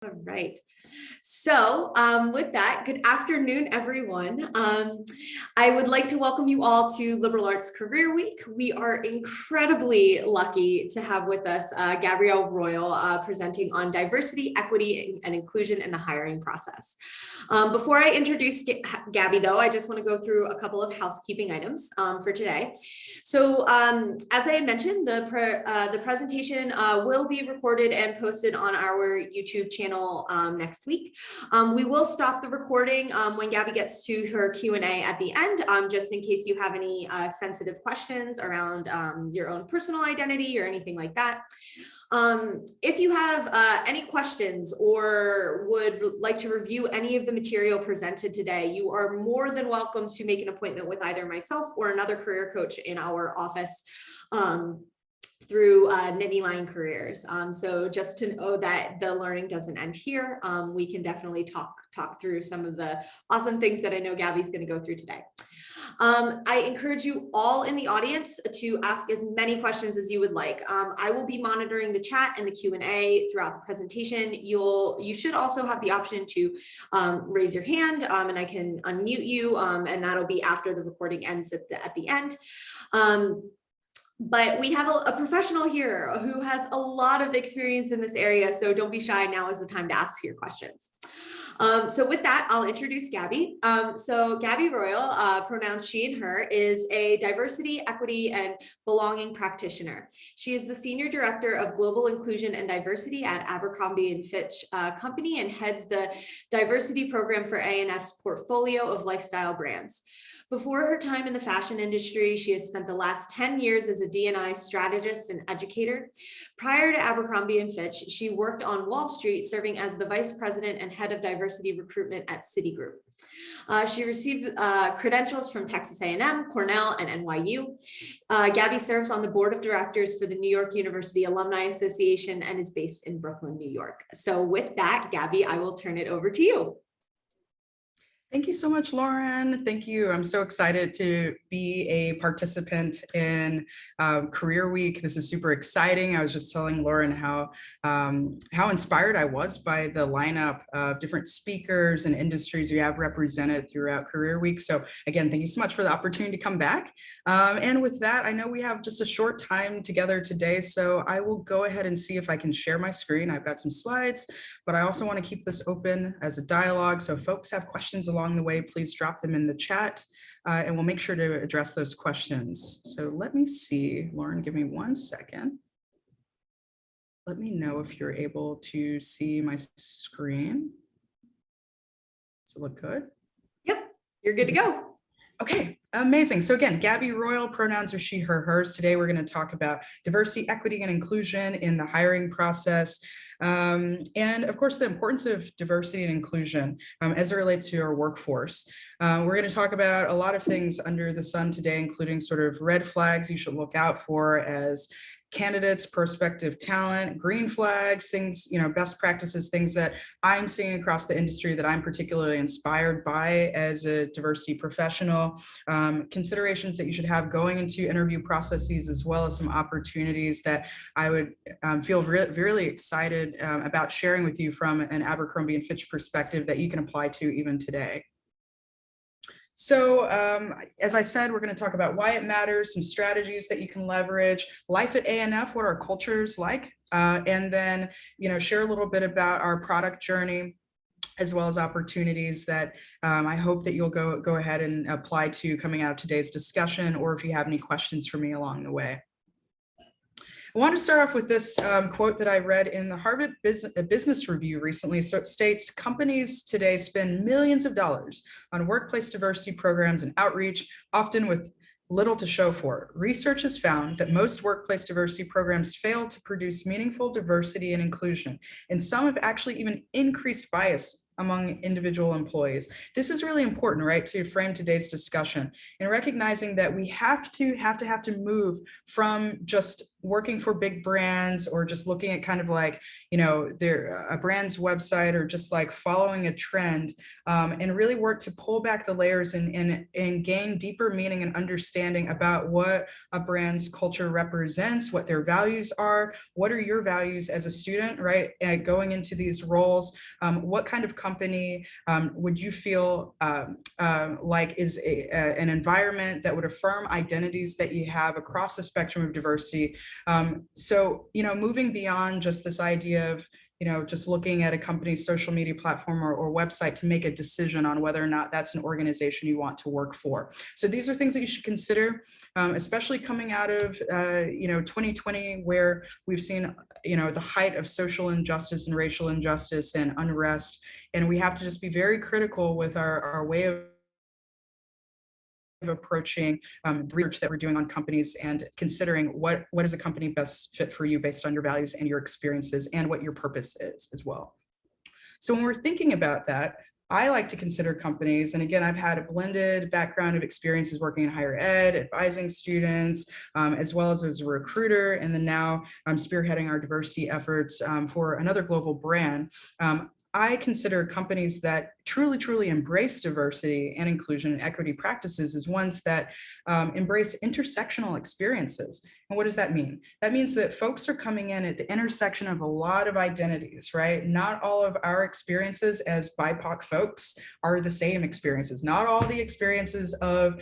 All right. So with that, good afternoon, everyone. I would like to welcome you all to Liberal Arts Career Week. We are incredibly lucky to have with us Gabrielle Royal presenting on diversity, equity, and inclusion in the hiring process. Before I introduce Gabby, though, I just want to go through a couple of housekeeping items for today. So as I had mentioned, the presentation will be recorded and posted on our YouTube channel next week. We will stop the recording when Gabby gets to her Q&A at the end, just in case you have any sensitive questions around your own personal identity or anything like that. If you have any questions or would like to review any of the material presented today, you are more than welcome to make an appointment with either myself or another career coach in our office through Nittany Lion Careers. So just to know that the learning doesn't end here, we can definitely talk through some of the awesome things that I know Gabby's going to go through today. I encourage you all in the audience to ask as many questions as you would like. I will be monitoring the chat and the Q&A throughout the presentation. You should also have the option to raise your hand and I can unmute you, and that'll be after the recording ends at the end. But we have a professional here who has a lot of experience in this area, so don't be shy. Now is the time to ask your questions. So with that, I'll introduce Gabby. So Gabby Royal, pronouns she and her, is a diversity, equity, and belonging practitioner. She is the Senior Director of Global Inclusion and Diversity at Abercrombie & Fitch Company and heads the diversity program for A&F's portfolio of lifestyle brands. Before her time in the fashion industry, she has spent the last 10 years as a D&I strategist and educator. Prior to Abercrombie & Fitch, she worked on Wall Street, serving as the vice president and head of diversity recruitment at Citigroup. She received credentials from Texas A&M, Cornell, and NYU. Gabby serves on the board of directors for the New York University Alumni Association and is based in Brooklyn, New York. So with that, Gabby, I will turn it over to you. Thank you so much, Lauren. Thank you. I'm so excited to be a participant in Career Week. This is super exciting. I was just telling Lauren how inspired I was by the lineup of different speakers and industries you have represented throughout Career Week. So again, thank you so much for the opportunity to come back. And with that, I know we have just a short time together today, so I will go ahead and see if I can share my screen. I've got some slides, but I also want to keep this open as a dialogue. So if folks have questions along the way, please drop them in the chat and we'll make sure to address those questions. So let me see, Lauren, give me 1 second. Let me know if you're able to see my screen. Does it look good? Yep, you're good to go. Okay, amazing. So again, Gabby Royal, pronouns are she, her, hers. Today, we're going to talk about diversity, equity, and inclusion in the hiring process. And of course, the importance of diversity and inclusion as it relates to our workforce. We're going to talk about a lot of things under the sun today, including sort of red flags you should look out for as candidates, prospective talent, green flags, things, best practices, things that I'm seeing across the industry that I'm particularly inspired by as a diversity professional, considerations that you should have going into interview processes, as well as some opportunities that I would feel really excited about sharing with you from an Abercrombie & Fitch perspective that you can apply to even today. So as I said, we're going to talk about why it matters, some strategies that you can leverage, life at A&F, what our culture is like, and then share a little bit about our product journey, as well as opportunities that I hope that you'll go ahead and apply to coming out of today's discussion, or if you have any questions for me along the way. I want to start off with this quote that I read in the Harvard Business Review recently. So it states, companies today spend millions of dollars on workplace diversity programs and outreach, often with little to show for it. Research has found that most workplace diversity programs fail to produce meaningful diversity and inclusion, and some have actually even increased bias among individual employees. This is really important, right, to frame today's discussion and recognizing that we have to move from just working for big brands or just looking at kind of like, a brand's website or just like following a trend, and really work to pull back the layers and gain deeper meaning and understanding about what a brand's culture represents, what their values are, what are your values as a student, right? Going into these roles, what kind of company would you feel like is an environment that would affirm identities that you have across the spectrum of diversity? So, moving beyond just this idea of, just looking at a company's social media platform or website to make a decision on whether or not that's an organization you want to work for. So these are things that you should consider, especially coming out of, 2020, where we've seen, the height of social injustice and racial injustice and unrest. And we have to just be very critical with our way of approaching the research that we're doing on companies and considering what is a company best fit for you based on your values and your experiences and what your purpose is as well. So when we're thinking about that, I like to consider companies, and again, I've had a blended background of experiences working in higher ed, advising students, as well as a recruiter, and then now I'm spearheading our diversity efforts for another global brand. I consider companies that truly embrace diversity and inclusion and equity practices as ones that embrace intersectional experiences. And what does that mean? That means that folks are coming in at the intersection of a lot of identities, right? Not all of our experiences as BIPOC folks are the same experiences. Not all the experiences of,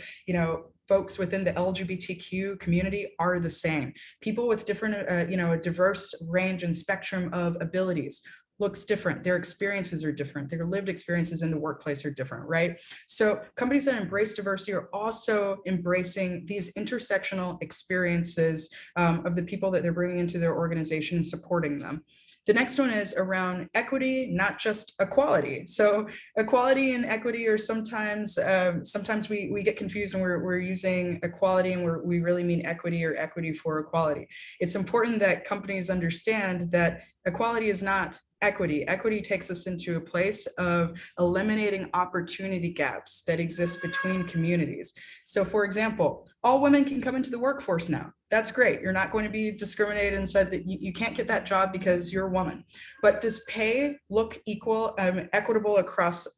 folks within the LGBTQ community are the same. People with different, a diverse range and spectrum of abilities looks different. Their experiences are different. Their lived experiences in the workplace are different, right? So companies that embrace diversity are also embracing these intersectional experiences of the people that they're bringing into their organization and supporting them. The next one is around equity, not just equality. So equality and equity are sometimes we get confused and we're using equality and we really mean equity or equity for equality. It's important that companies understand that equality is not equity. Equity takes us into a place of eliminating opportunity gaps that exist between communities. So for example, all women can come into the workforce now. That's great. You're not going to be discriminated and said that you can't get that job because you're a woman. But does pay look equal, equitable across,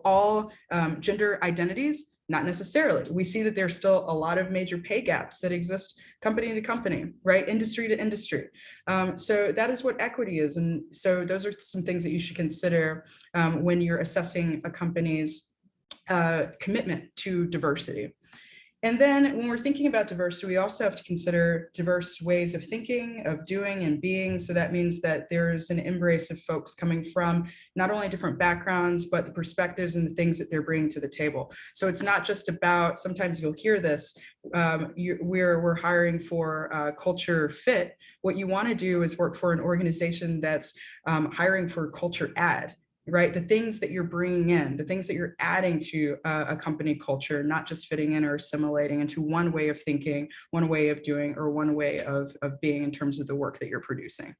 all gender identities? Not necessarily. We see that there's still a lot of major pay gaps that exist company to company, right? Industry to industry. So that is what equity is. And so those are some things that you should consider when you're assessing a company's commitment to diversity. And then when we're thinking about diversity, we also have to consider diverse ways of thinking, of doing and being. So that means that there's an embrace of folks coming from not only different backgrounds, but the perspectives and the things that they're bringing to the table. So it's not just about, sometimes you'll hear this, we're hiring for culture fit. What you want to do is work for an organization that's hiring for culture add. Right? The things that you're bringing in, the things that you're adding to a company culture, not just fitting in or assimilating into one way of thinking, one way of doing, or one way of being in terms of the work that you're producing.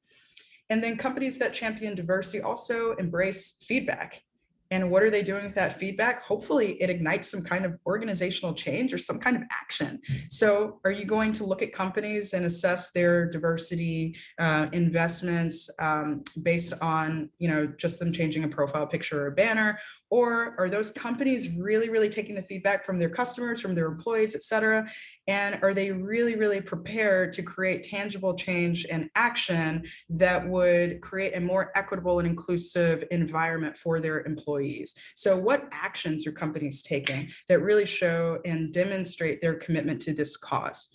And then companies that champion diversity also embrace feedback. And what are they doing with that feedback? Hopefully it ignites some kind of organizational change or some kind of action. So are you going to look at companies and assess their diversity investments based on, just them changing a profile picture or a banner? Or are those companies really taking the feedback from their customers, from their employees, et cetera? And are they really prepared to create tangible change and action that would create a more equitable and inclusive environment for their employees? So what actions are companies taking that really show and demonstrate their commitment to this cause?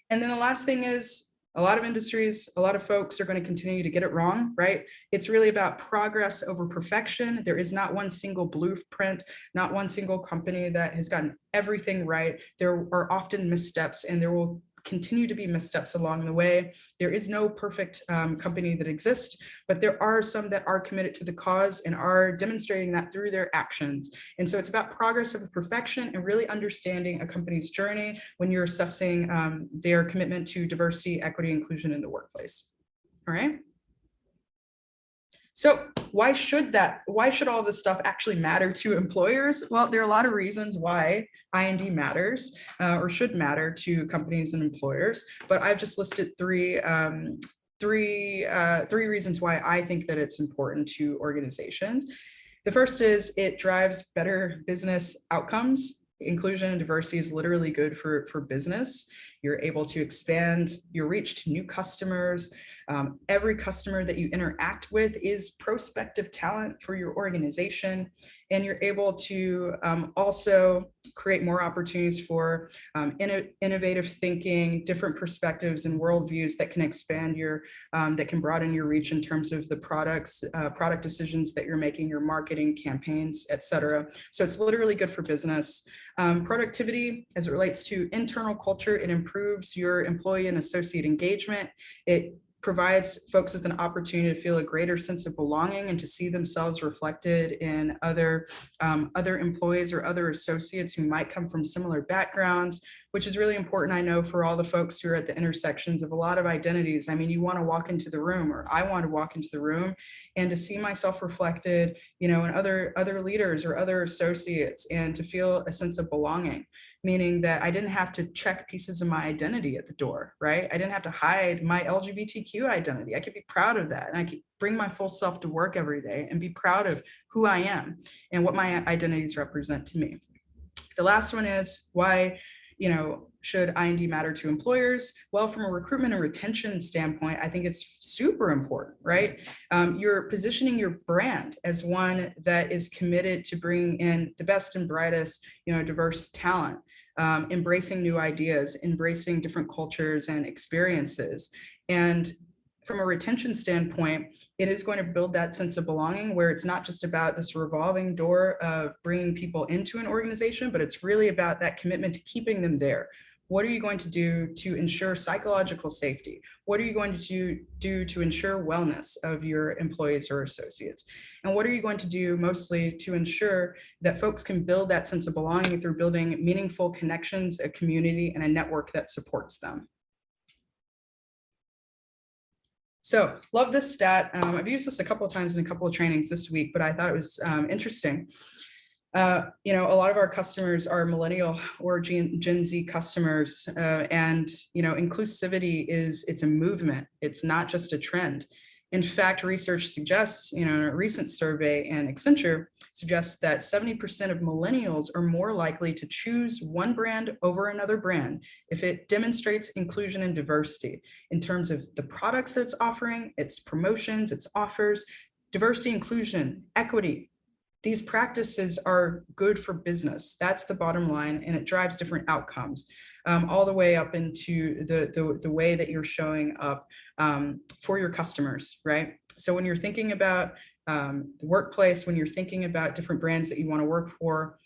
And then the last thing is, a lot of industries, a lot of folks are going to continue to get it wrong, right? It's really about progress over perfection. There is not one single blueprint, not one single company that has gotten everything right. There are often missteps, and there will continue to be missteps along the way. There is no perfect company that exists, but there are some that are committed to the cause and are demonstrating that through their actions. And so it's about progress over perfection and really understanding a company's journey when you're assessing their commitment to diversity, equity, inclusion in the workplace. All right. So why should all this stuff actually matter to employers? Well, there are a lot of reasons why I&D matters or should matter to companies and employers, but I've just listed three reasons why I think that it's important to organizations. The first is it drives better business outcomes. Inclusion and diversity is literally good for business. You're able to expand your reach to new customers. Every customer that you interact with is prospective talent for your organization. And you're able to also create more opportunities for innovative thinking, different perspectives and worldviews that can expand that can broaden your reach in terms of the product decisions that you're making, your marketing campaigns, et cetera. So it's literally good for business. Productivity, as it relates to internal culture, it improves your employee and associate engagement. It provides folks with an opportunity to feel a greater sense of belonging and to see themselves reflected in other employees or other associates who might come from similar backgrounds, which is really important, I know, for all the folks who are at the intersections of a lot of identities. I mean, you want to walk into the room, or I want to walk into the room and to see myself reflected, in other leaders or other associates, and to feel a sense of belonging, meaning that I didn't have to check pieces of my identity at the door, right? I didn't have to hide my LGBTQ identity. I could be proud of that. And I could bring my full self to work every day and be proud of who I am and what my identities represent to me. The last one is why, should I&D matter to employers? Well, from a recruitment and retention standpoint, I think it's super important, right? You're positioning your brand as one that is committed to bringing in the best and brightest, diverse talent, embracing new ideas, embracing different cultures and experiences. And from a retention standpoint, it is going to build that sense of belonging where it's not just about this revolving door of bringing people into an organization, but it's really about that commitment to keeping them there. What are you going to do to ensure psychological safety? What are you going to do to ensure wellness of your employees or associates? And what are you going to do mostly to ensure that folks can build that sense of belonging through building meaningful connections, a community, and a network that supports them? So love this stat. I've used this a couple of times in a couple of trainings this week, but I thought it was interesting. A lot of our customers are millennial or Gen Z customers, and inclusivity it's a movement. It's not just a trend. In fact, research suggests, in a recent survey, and Accenture suggests that 70% of millennials are more likely to choose one brand over another brand if it demonstrates inclusion and diversity in terms of the products that it's offering, its promotions, its offers, diversity, inclusion, equity. These practices are good for business. That's the bottom line, and it drives different outcomes, all the way up into the way that you're showing up for your customers, right? So when you're thinking about the workplace, when you're thinking about different brands that you want to work for,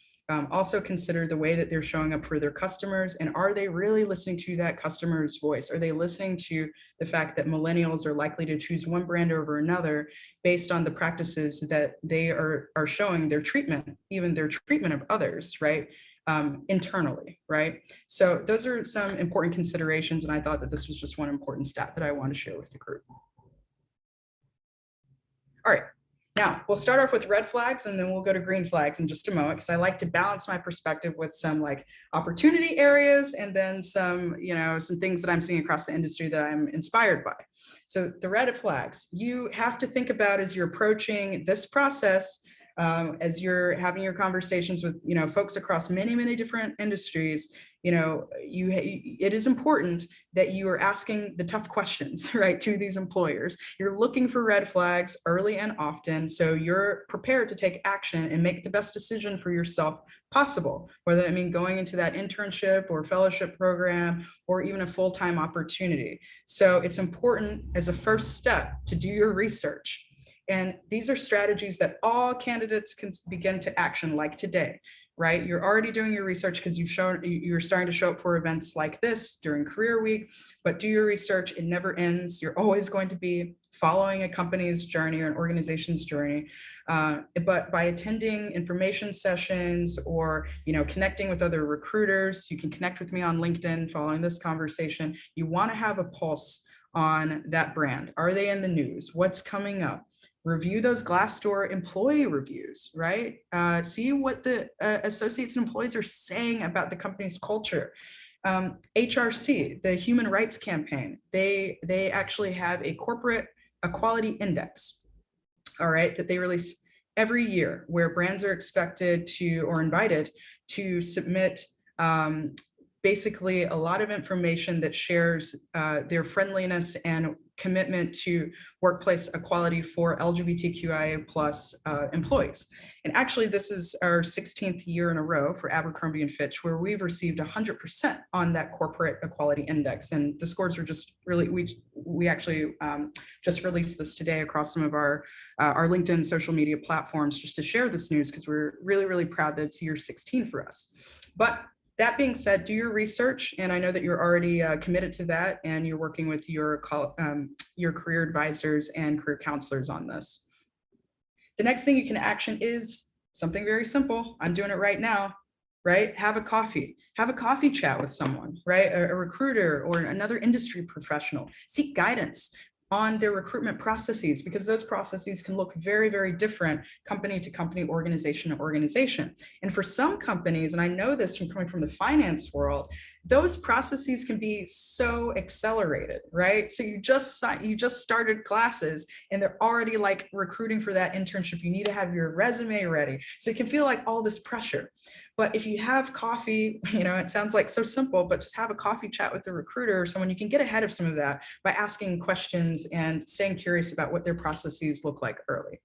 also consider the way that they're showing up for their customers, and are they really listening to that customer's voice? Are they listening to the fact that millennials are likely to choose one brand over another based on the practices that they are showing their treatment, even their treatment of others, right? Internally, right? So those are some important considerations, and I thought that this was just one important stat that I want to share with the group. All right. Now, we'll start off with red flags, and then we'll go to green flags in just a moment, because I like to balance my perspective with some opportunity areas, and then some things that I'm seeing across the industry that I'm inspired by. So the red flags, you have to think about as you're approaching this process, as you're having your conversations with folks across many different industries. It is important that you are asking the tough questions, right, to these employers. You're looking for red flags early and often, so you're prepared to take action and make the best decision for yourself possible, whether that means going into that internship or fellowship program or even a full-time opportunity. So it's important as a first step to do your research. And these are strategies that all candidates can begin to action, like today, right? You're already doing your research because you're starting to show up for events like this during Career Week, but do your research. It never ends. You're always going to be following a company's journey or an organization's journey. But by attending information sessions or, connecting with other recruiters, you can connect with me on LinkedIn following this conversation. You want to have a pulse on that brand. Are they in the news? What's coming up? Review those Glassdoor employee reviews, right? See what the associates and employees are saying about the company's culture. HRC, the Human Rights Campaign, they actually have a corporate equality index, all right, that they release every year, where brands are expected to, or invited to submit basically a lot of information that shares their friendliness and commitment to workplace equality for LGBTQIA plus employees. And actually, this is our 16th year in a row for Abercrombie and Fitch, where we've received 100% on that corporate equality index. And the scores are just really, we actually just released this today across some of our LinkedIn social media platforms, just to share this news, because we're really, really proud that it's year 16 for us. But that being said, do your research, and I know that you're already committed to that, and you're working with your career advisors and career counselors on this. The next thing you can action is something very simple. I'm doing it right now, right? Have a coffee chat with someone, right? A recruiter or another industry professional. Seek guidance on their recruitment processes, because those processes can look very, very different company to company, organization to organization. And for some companies, and I know this from coming from the finance world, those processes can be so accelerated, right? So you just started classes and they're already like recruiting for that internship. You need to have your resume ready. So it can feel like all this pressure. But if you have coffee, it sounds like so simple, but just have a coffee chat with the recruiter or someone, you can get ahead of some of that by asking questions and staying curious about what their processes look like early.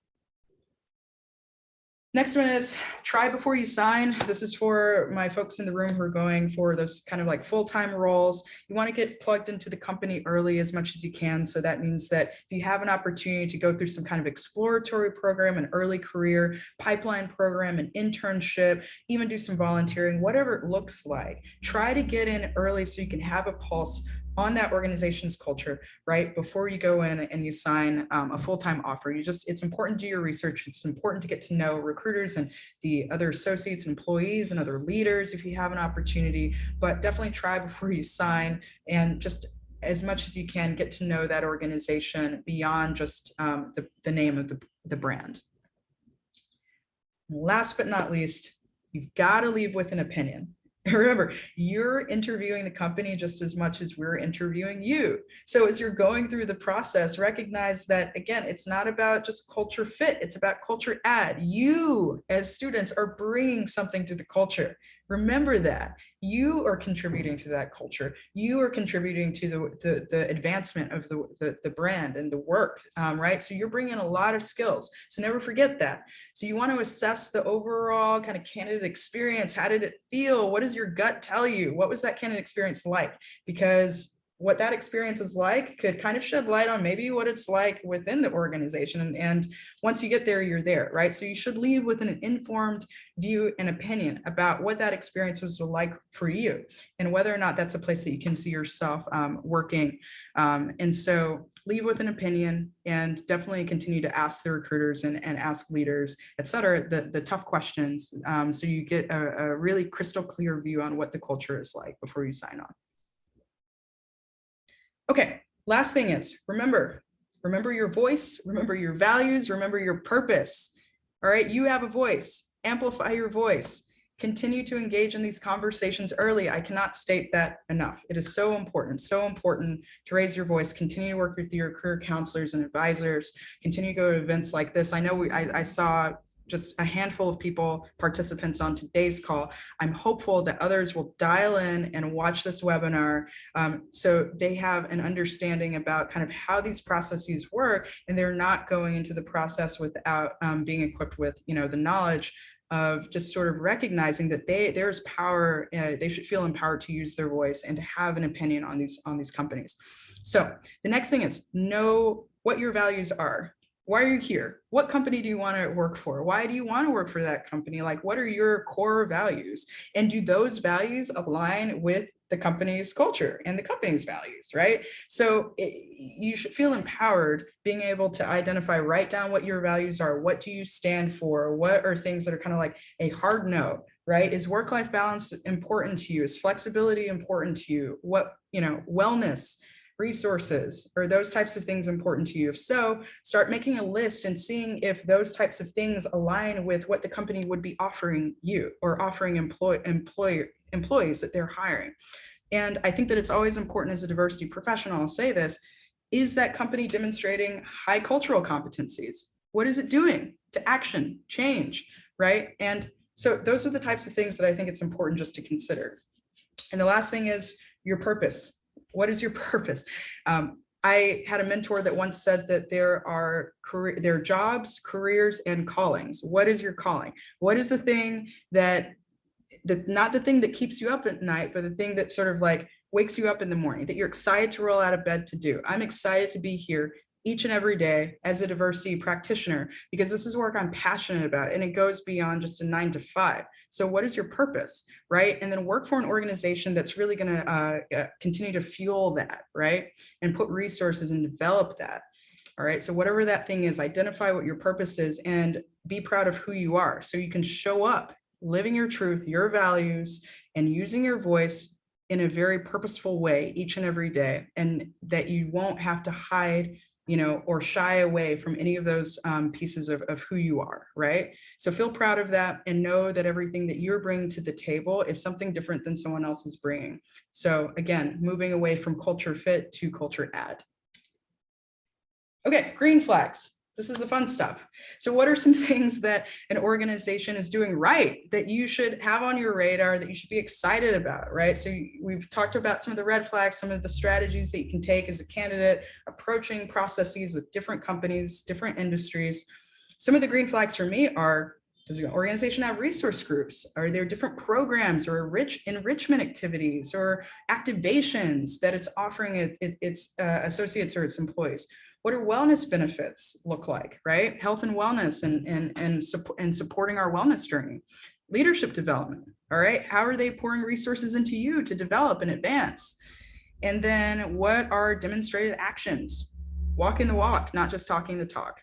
Next one is try before you sign. This is for my folks in the room who are going for those kind of like full-time roles. You want to get plugged into the company early as much as you can. So that means that if you have an opportunity to go through some kind of exploratory program, an early career pipeline program, an internship, even do some volunteering, whatever it looks like, try to get in early so you can have a pulse on that organization's culture, right? Before you go in and you sign a full-time offer. It's important to do your research. It's important to get to know recruiters and the other associates, employees, and other leaders if you have an opportunity, but definitely try before you sign, and just as much as you can, get to know that organization beyond just the name of the brand. Last but not least, you've got to leave with an opinion. Remember, you're interviewing the company just as much as we're interviewing you. So as you're going through the process, recognize that, again, it's not about just culture fit, it's about culture add. You, as students, are bringing something to the culture. Remember that. You are contributing to that culture. You are contributing to the advancement of the brand and the work, right? So you're bringing a lot of skills. So never forget that. So you want to assess the overall kind of candidate experience. How did it feel? What does your gut tell you? What was that candidate experience like? Because what that experience is like could kind of shed light on maybe what it's like within the organization. And once you get there, you're there, right? So you should leave with an informed view and opinion about what that experience was like for you and whether or not that's a place that you can see yourself working. And so leave with an opinion, and definitely continue to ask the recruiters and ask leaders, et cetera, the tough questions, so you get a really crystal clear view on what the culture is like before you sign on. Okay, last thing is, remember your voice, remember your values, remember your purpose. All right, you have a voice, amplify your voice, continue to engage in these conversations early. I cannot state that enough. It is so important to raise your voice, continue to work with your career counselors and advisors, continue to go to events like this. I know I saw just a handful of participants on today's call. I'm hopeful that others will dial in and watch this webinar, so they have an understanding about kind of how these processes work, and they're not going into the process without being equipped with, the knowledge of just sort of recognizing that there's power. They should feel empowered to use their voice and to have an opinion on these companies. So the next thing is, know what your values are. Why are you here? What company do you want to work for? Why do you want to work for that company? Like, what are your core values? And do those values align with the company's culture and the company's values, right? So you should feel empowered being able to identify, write down what your values are. What do you stand for? What are things that are kind of like a hard no, right? Is work-life balance important to you? Is flexibility important to you? What, wellness, resources? Are those types of things important to you? If so, start making a list and seeing if those types of things align with what the company would be offering you or offering employees that they're hiring. And I think that it's always important as a diversity professional, I'll say this, is that company demonstrating high cultural competencies? What is it doing to action, change, right? And so those are the types of things that I think it's important just to consider. And the last thing is your purpose. What is your purpose? I had a mentor that once said that there are jobs, careers, and callings. What is your calling? What is the thing that not the thing that keeps you up at night, but the thing that sort of like wakes you up in the morning, that you're excited to roll out of bed to do? I'm excited to be here each and every day as a diversity practitioner, because this is work I'm passionate about, and it goes beyond just a 9 to 5. So what is your purpose, right? And then work for an organization that's really going to continue to fuel that, right? And put resources and develop that. All right, so whatever that thing is, identify what your purpose is and be proud of who you are so you can show up living your truth, your values, and using your voice in a very purposeful way each and every day, and that you won't have to hide, or shy away from any of those pieces of who you are, right? So feel proud of that and know that everything that you're bringing to the table is something different than someone else is bringing. So again, moving away from culture fit to culture add. Okay, green flags. This is the fun stuff. So what are some things that an organization is doing right that you should have on your radar, that you should be excited about, right? So we've talked about some of the red flags, some of the strategies that you can take as a candidate, approaching processes with different companies, different industries. Some of the green flags for me are, does an organization have resource groups? Are there different programs or enrichment activities or activations that it's offering its associates or its employees? What do wellness benefits look like, right? Health and wellness and supporting our wellness journey. Leadership development, all right? How are they pouring resources into you to develop and advance? And then what are demonstrated actions? Walking the walk, not just talking the talk.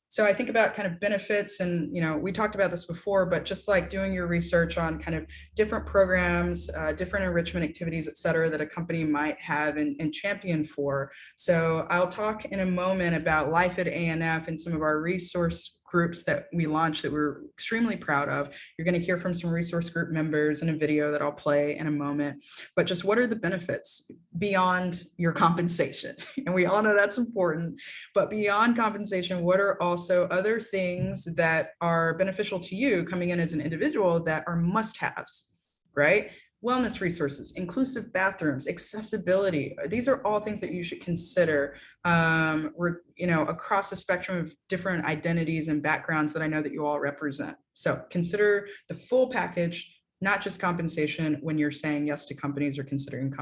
So I think about kind of benefits, and we talked about this before, but just like doing your research on kind of different programs, different enrichment activities, et cetera, that a company might have and champion for. So I'll talk in a moment about life at A&F and some of our resource groups that we launched that we're extremely proud of. You're going to hear from some resource group members in a video that I'll play in a moment. But just what are the benefits beyond your compensation? And we all know that's important, but beyond compensation, what are also other things that are beneficial to you coming in as an individual that are must-haves, right? Wellness resources, inclusive bathrooms, accessibility. These are all things that you should consider, across the spectrum of different identities and backgrounds that I know that you all represent. So consider the full package, not just compensation, when you're saying yes to companies or considering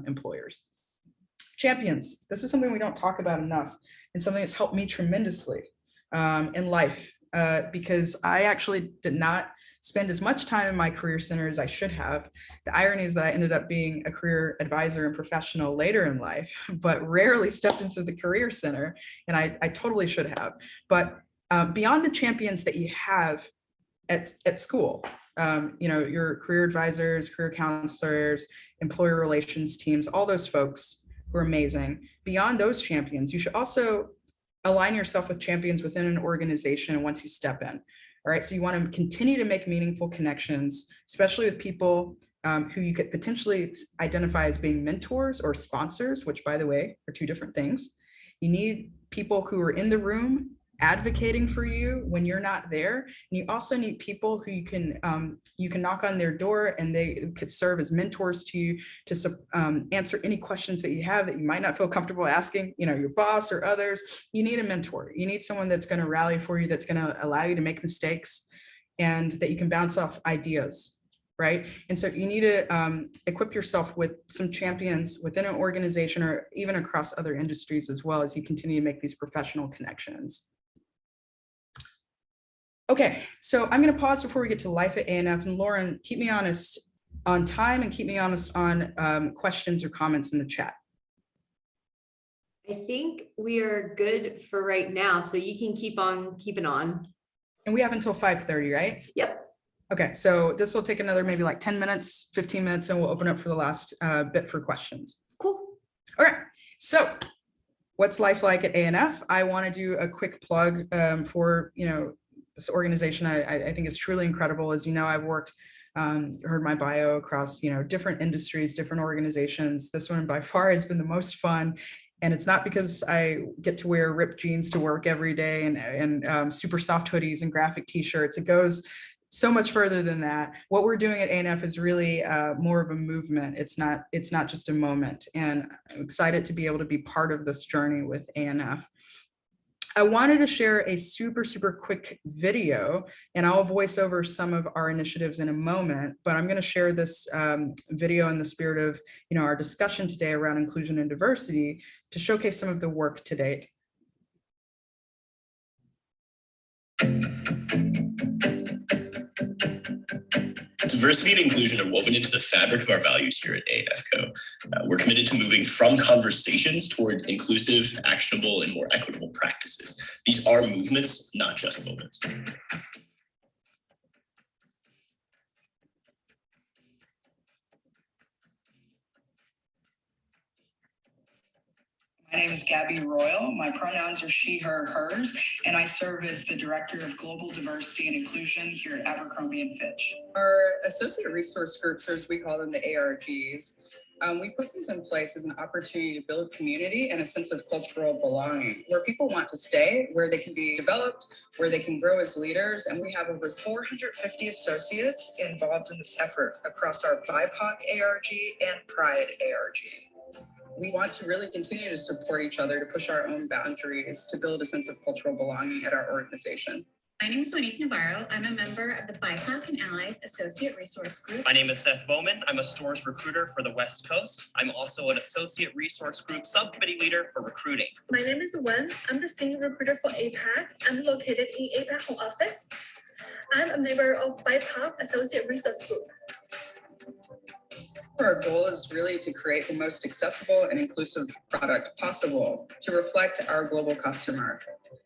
employers. Champions. This is something we don't talk about enough, and something that's helped me tremendously in life, because I actually did not spend as much time in my career center as I should have. The irony is that I ended up being a career advisor and professional later in life, but rarely stepped into the career center, and I totally should have. But beyond the champions that you have at school, your career advisors, career counselors, employer relations teams, all those folks who are amazing. Beyond those champions, you should also align yourself with champions within an organization once you step in. All right, so you want to continue to make meaningful connections, especially with people who you could potentially identify as being mentors or sponsors, which, by the way, are two different things. You need people who are in the room advocating for you when you're not there. And you also need people who you can knock on their door and they could serve as mentors to you to answer any questions that you have that you might not feel comfortable asking, your boss or others. You need a mentor. You need someone that's going to rally for you, that's going to allow you to make mistakes, and that you can bounce off ideas, right? And so you need to equip yourself with some champions within an organization or even across other industries as well, as you continue to make these professional connections. Okay, so I'm going to pause before we get to life at A&F, and Lauren, keep me honest on time and keep me honest on questions or comments in the chat. I think we are good for right now, so you can keep on keeping on. And we have until 5:30, right? Yep. Okay, so this will take another maybe like 10 minutes, 15 minutes, and we'll open up for the last bit for questions. Cool. All right, so what's life like at ANF? I want to do a quick plug for, this organization I think is truly incredible. As you know, I've worked, heard my bio across, different industries, different organizations. This one by far has been the most fun. And it's not because I get to wear ripped jeans to work every day and super soft hoodies and graphic t-shirts. It goes so much further than that. What we're doing at ANF is really more of a movement. It's not just a moment. And I'm excited to be able to be part of this journey with ANF. I wanted to share a super quick video, and I'll voice over some of our initiatives in a moment, but I'm going to share this video in the spirit of, our discussion today around inclusion and diversity to showcase some of the work to date. Diversity and inclusion are woven into the fabric of our values here at ANFCO. We're committed to moving from conversations toward inclusive, actionable, and more equitable practices. These are movements, not just moments. My name is Gabby Royal. My pronouns are she, her, hers, and I serve as the Director of Global Diversity and Inclusion here at Abercrombie & Fitch. Our associate resource groups, or as we call them, the ARGs, we put these in place as an opportunity to build community and a sense of cultural belonging, where people want to stay, where they can be developed, where they can grow as leaders. And we have over 450 associates involved in this effort across our BIPOC ARG and Pride ARG. We want to really continue to support each other, to push our own boundaries, to build a sense of cultural belonging at our organization. My name is Monique Navarro. I'm a member of the BIPOC and Allies Associate Resource Group. My name is Seth Bowman. I'm a stores recruiter for the West Coast. I'm also an Associate Resource Group Subcommittee Leader for Recruiting. My name is Wen. I'm the Senior Recruiter for APAC. I'm located in APAC Home Office. I'm a member of BIPOC Associate Resource Group. Our goal is really to create the most accessible and inclusive product possible to reflect our global customer.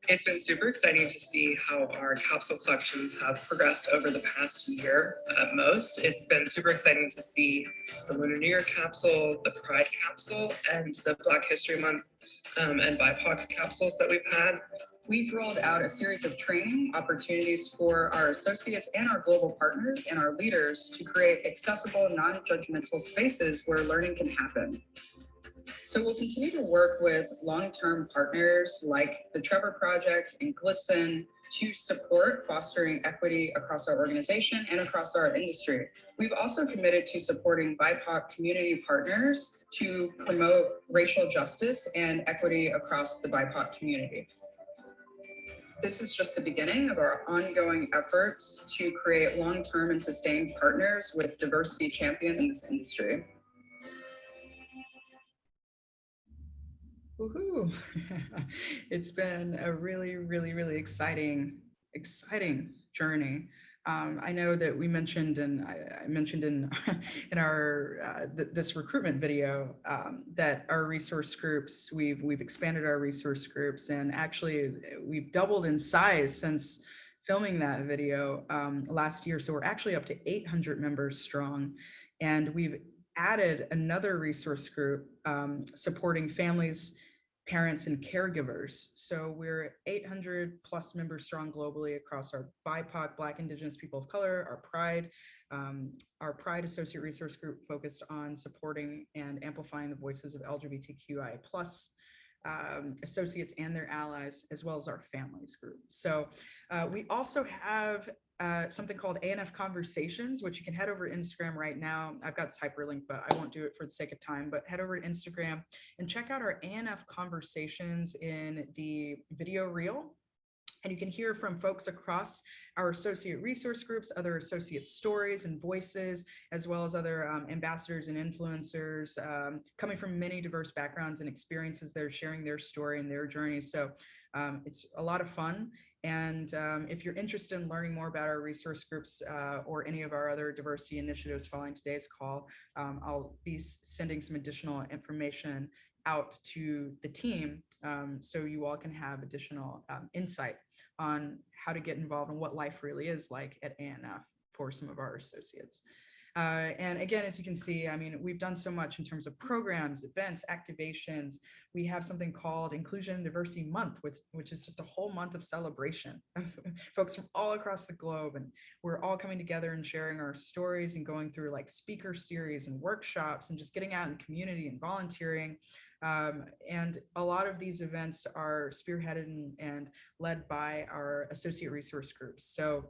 It's been super exciting to see how our capsule collections have progressed over the past year at most. It's been super exciting to see the Lunar New Year capsule, the Pride capsule, and the Black History Month and BIPOC capsules that we've had. We've rolled out a series of training opportunities for our associates and our global partners and our leaders to create accessible, non-judgmental spaces where learning can happen. So we'll continue to work with long-term partners like the Trevor Project and GLSEN to support fostering equity across our organization and across our industry. We've also committed to supporting BIPOC community partners to promote racial justice and equity across the BIPOC community. This is just the beginning of our ongoing efforts to create long-term and sustained partners with diversity champions in this industry. Woohoo! It's been a really exciting journey. I know that we mentioned, and I mentioned in our this recruitment video that our resource groups, we've expanded our resource groups, and actually we've doubled in size since filming that video last year. So we're actually up to 800 members strong, and we've added another resource group supporting families, parents, and caregivers. So we're 800 plus members strong globally across our BIPOC, Black, Indigenous, people of color, our Pride Associate Resource Group focused on supporting and amplifying the voices of LGBTQI plus associates and their allies, as well as our families group. So we also have something called ANF Conversations, which you can head over to Instagram right now. I've got this hyperlink, but I won't do it for the sake of time, but head over to Instagram and check out our ANF Conversations in the video reel. And you can hear from folks across our associate resource groups, other associate stories and voices, as well as other ambassadors and influencers coming from many diverse backgrounds and experiences. They're sharing their story and their journey. So it's a lot of fun. And if you're interested in learning more about our resource groups or any of our other diversity initiatives following today's call, I'll be sending some additional information out to the team so you all can have additional insight on how to get involved and what life really is like at ANF for some of our associates. And again, as you can see, I mean, we've done so much in terms of programs, events, activations. We have something called Inclusion and Diversity Month, which is just a whole month of celebration of folks from all across the globe. And we're all coming together and sharing our stories and going through like speaker series and workshops and just getting out in the community and volunteering. And a lot of these events are spearheaded and led by our associate resource groups. So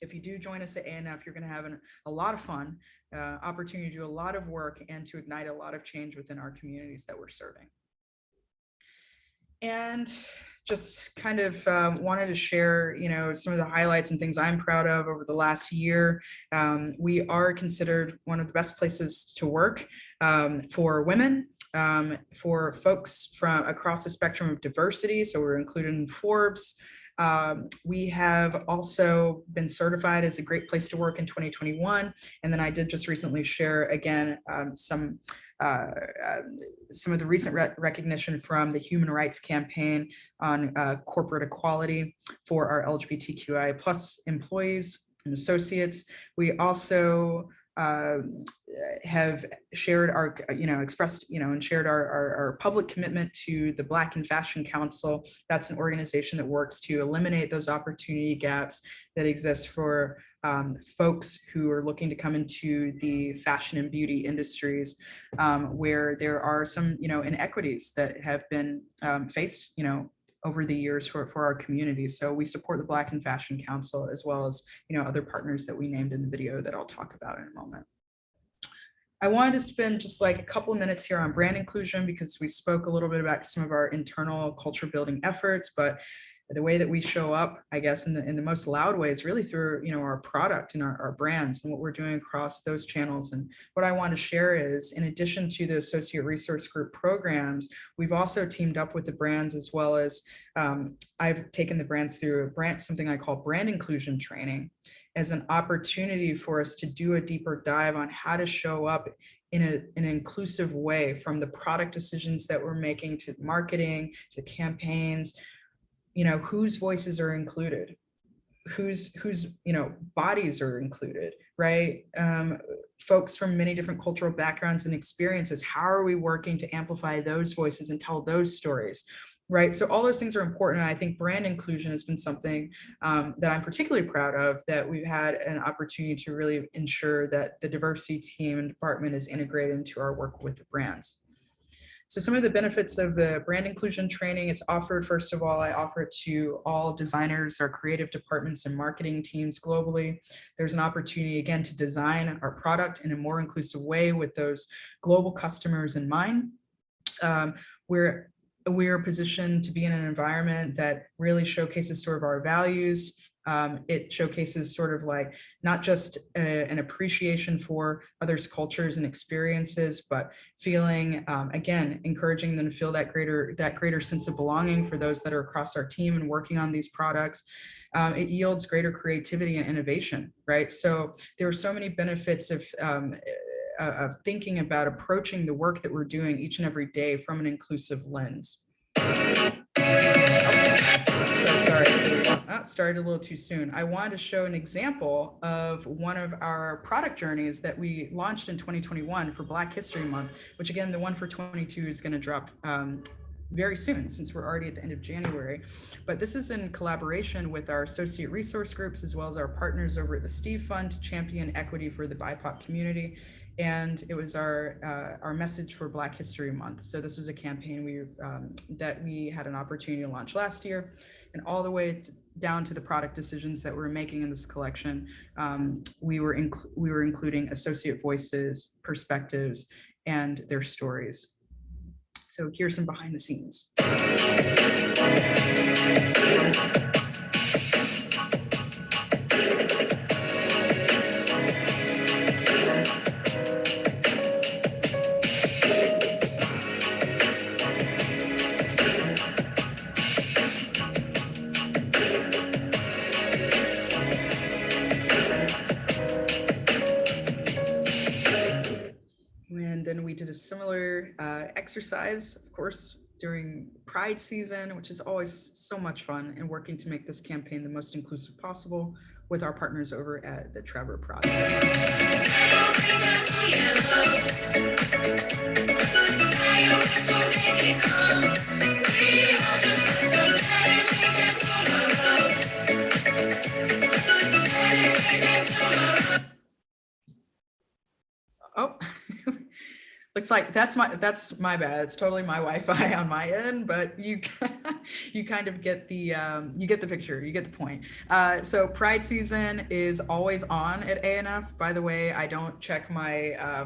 if you do join us at ANF, you're going to have a lot of fun, opportunity to do a lot of work and to ignite a lot of change within our communities that we're serving. And just kind of wanted to share, some of the highlights and things I'm proud of over the last year. We are considered one of the best places to work for women, for folks from across the spectrum of diversity. So we're included in Forbes. We have also been certified as a great place to work in 2021. And then I did just recently share again some of the recent recognition from the Human Rights Campaign on corporate equality for our LGBTQI plus employees and associates. We also have shared our, expressed, and shared our public commitment to the Black in Fashion Council. That's an organization that works to eliminate those opportunity gaps that exist for folks who are looking to come into the fashion and beauty industries, where there are some, inequities that have been faced, over the years for our community. So we support the Black in Fashion Council, as well as, other partners that we named in the video that I'll talk about in a moment. I wanted to spend just like a couple of minutes here on brand inclusion, because we spoke a little bit about some of our internal culture building efforts, but the way that we show up, I guess, in the most loud way is really through, our product and our brands and what we're doing across those channels. And what I want to share is, in addition to the Associate Resource Group programs, we've also teamed up with the brands, as well as I've taken the brands through something I call brand inclusion training, as an opportunity for us to do a deeper dive on how to show up in an inclusive way, from the product decisions that we're making to marketing to campaigns. Whose voices are included, whose bodies are included, right? Folks from many different cultural backgrounds and experiences. How are we working to amplify those voices and tell those stories, right? So all those things are important. And I think brand inclusion has been something that I'm particularly proud of, that we've had an opportunity to really ensure that the diversity team and department is integrated into our work with the brands. So some of the benefits of the brand inclusion training, it's offered, first of all, I offer it to all designers, our creative departments and marketing teams globally. There's an opportunity, again, to design our product in a more inclusive way with those global customers in mind. We're positioned to be in an environment that really showcases sort of our values. It showcases sort of like not just an appreciation for others' cultures and experiences, but feeling, again, encouraging them to feel that greater sense of belonging for those that are across our team and working on these products. It yields greater creativity and innovation, right? So there are so many benefits of thinking about approaching the work that we're doing each and every day from an inclusive lens. So sorry, that started a little too soon. I wanted to show an example of one of our product journeys that we launched in 2021 for Black History Month, which again, the one for 22 is going to drop very soon, since we're already at the end of January. But this is in collaboration with our associate resource groups, as well as our partners over at the Steve Fund, to champion equity for the BIPOC community. And it was our message for Black History Month. So this was a campaign that we had an opportunity to launch last year, and all the way down to the product decisions that we're making in this collection. We were including associate voices, perspectives, and their stories. So here's some behind the scenes. And then we did a similar exercise, of course, during Pride season, which is always so much fun, and working to make this campaign the most inclusive possible with our partners over at the Trevor Project. Oh, looks like that's my bad. It's totally my Wi-Fi on my end, but you you kind of get the you get the picture, you get the point. So Pride season is always on at ANF. By the way, I don't check my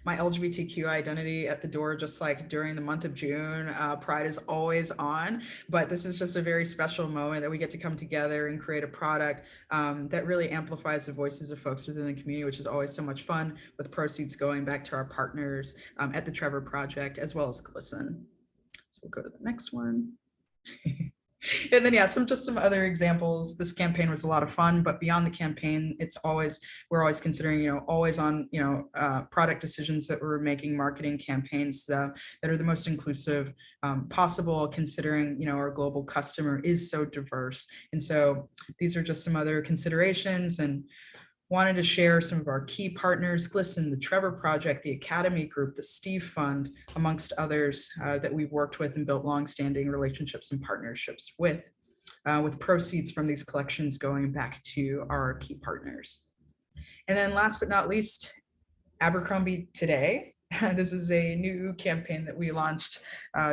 my LGBTQ identity at the door, just like during the month of June. Pride is always on, but this is just a very special moment that we get to come together and create a product that really amplifies the voices of folks within the community, which is always so much fun, with proceeds going back to our partners at the Trevor Project, as well as GLSEN. So we'll go to the next one. And then, yeah, some other examples. This campaign was a lot of fun, but beyond the campaign, we're always considering, always on, product decisions that we're making, marketing campaigns that are the most inclusive possible, considering, our global customer is so diverse. And so these are just some other considerations, and wanted to share some of our key partners: GLSEN, the Trevor Project, the Academy Group, the Steve Fund, amongst others that we've worked with and built longstanding relationships and partnerships with proceeds from these collections going back to our key partners. And then last but not least, Abercrombie Today. This is a new campaign that we launched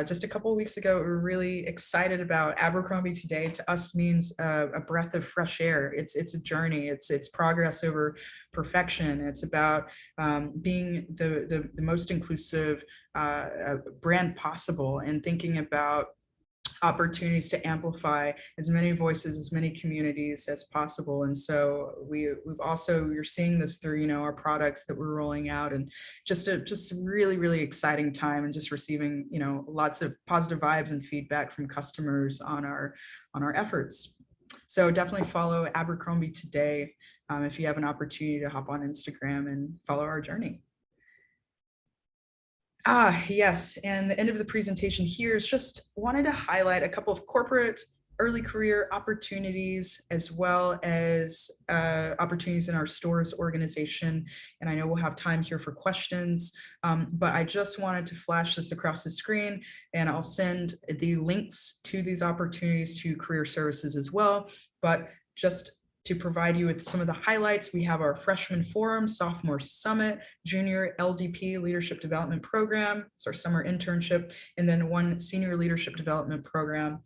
just a couple of weeks ago. We're really excited about. Abercrombie Today to us means a breath of fresh air. It's a journey. It's progress over perfection. It's about being the most inclusive brand possible, and thinking about opportunities to amplify as many voices, as many communities as possible. And so you're seeing this through, our products that we're rolling out, and just really, really exciting time, and just receiving, lots of positive vibes and feedback from customers on our efforts. So definitely follow Abercrombie Today if you have an opportunity to hop on Instagram and follow our journey. Yes, and the end of the presentation here is just wanted to highlight a couple of corporate early career opportunities, as well as opportunities in our stores organization. And I know we'll have time here for questions, but I just wanted to flash this across the screen, and I'll send the links to these opportunities to career services as well. But just to provide you with some of the highlights, we have our Freshman Forum, Sophomore Summit, Junior LDP Leadership Development Program. It's our summer internship, and then one Senior Leadership Development Program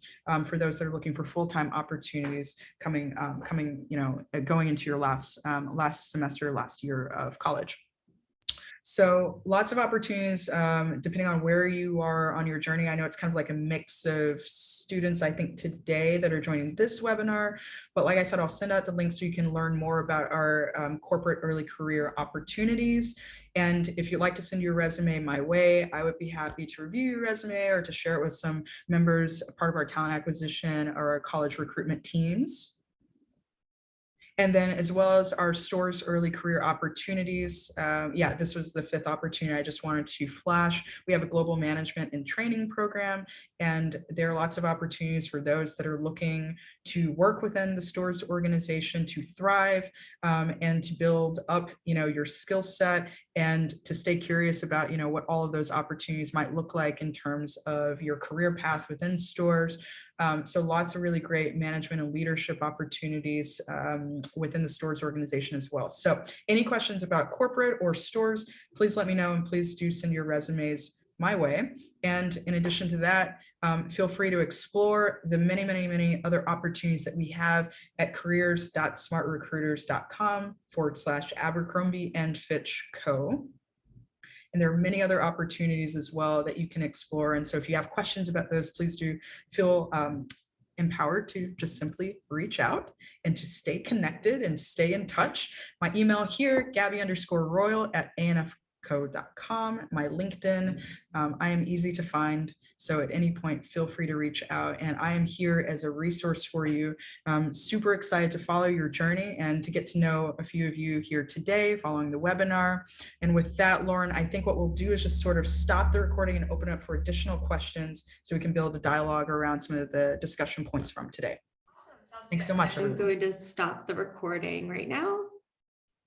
for those that are looking for full-time opportunities going into your last semester, last year of college. So lots of opportunities depending on where you are on your journey. I know it's kind of like a mix of students, I think, today that are joining this webinar. But like I said, I'll send out the link so you can learn more about our corporate early career opportunities. And if you'd like to send your resume my way, I would be happy to review your resume or to share it with some members, part of our talent acquisition or our college recruitment teams. And then, as well as our stores early career opportunities. This was the fifth opportunity I just wanted to flash. We have a global management and training program, and there are lots of opportunities for those that are looking to work within the stores organization to thrive and to build up, your skill set, and to stay curious about, what all of those opportunities might look like in terms of your career path within stores. So lots of really great management and leadership opportunities within the stores organization as well. So any questions about corporate or stores, please let me know, and please do send your resumes my way. And in addition to that, feel free to explore the many, many, many other opportunities that we have at careers.smartrecruiters.com/Abercrombie and Fitch Co. And there are many other opportunities as well that you can explore. And so if you have questions about those, please do feel empowered to just simply reach out and to stay connected and stay in touch. My email here, Gabby_Royal@ANF co.com, my LinkedIn. I am easy to find, so at any point, feel free to reach out. And I am here as a resource for you. Super excited to follow your journey and to get to know a few of you here today following the webinar. And with that, Lauren, I think what we'll do is just sort of stop the recording and open up for additional questions so we can build a dialogue around some of the discussion points from today. Thanks so much. I'm going to stop the recording right now.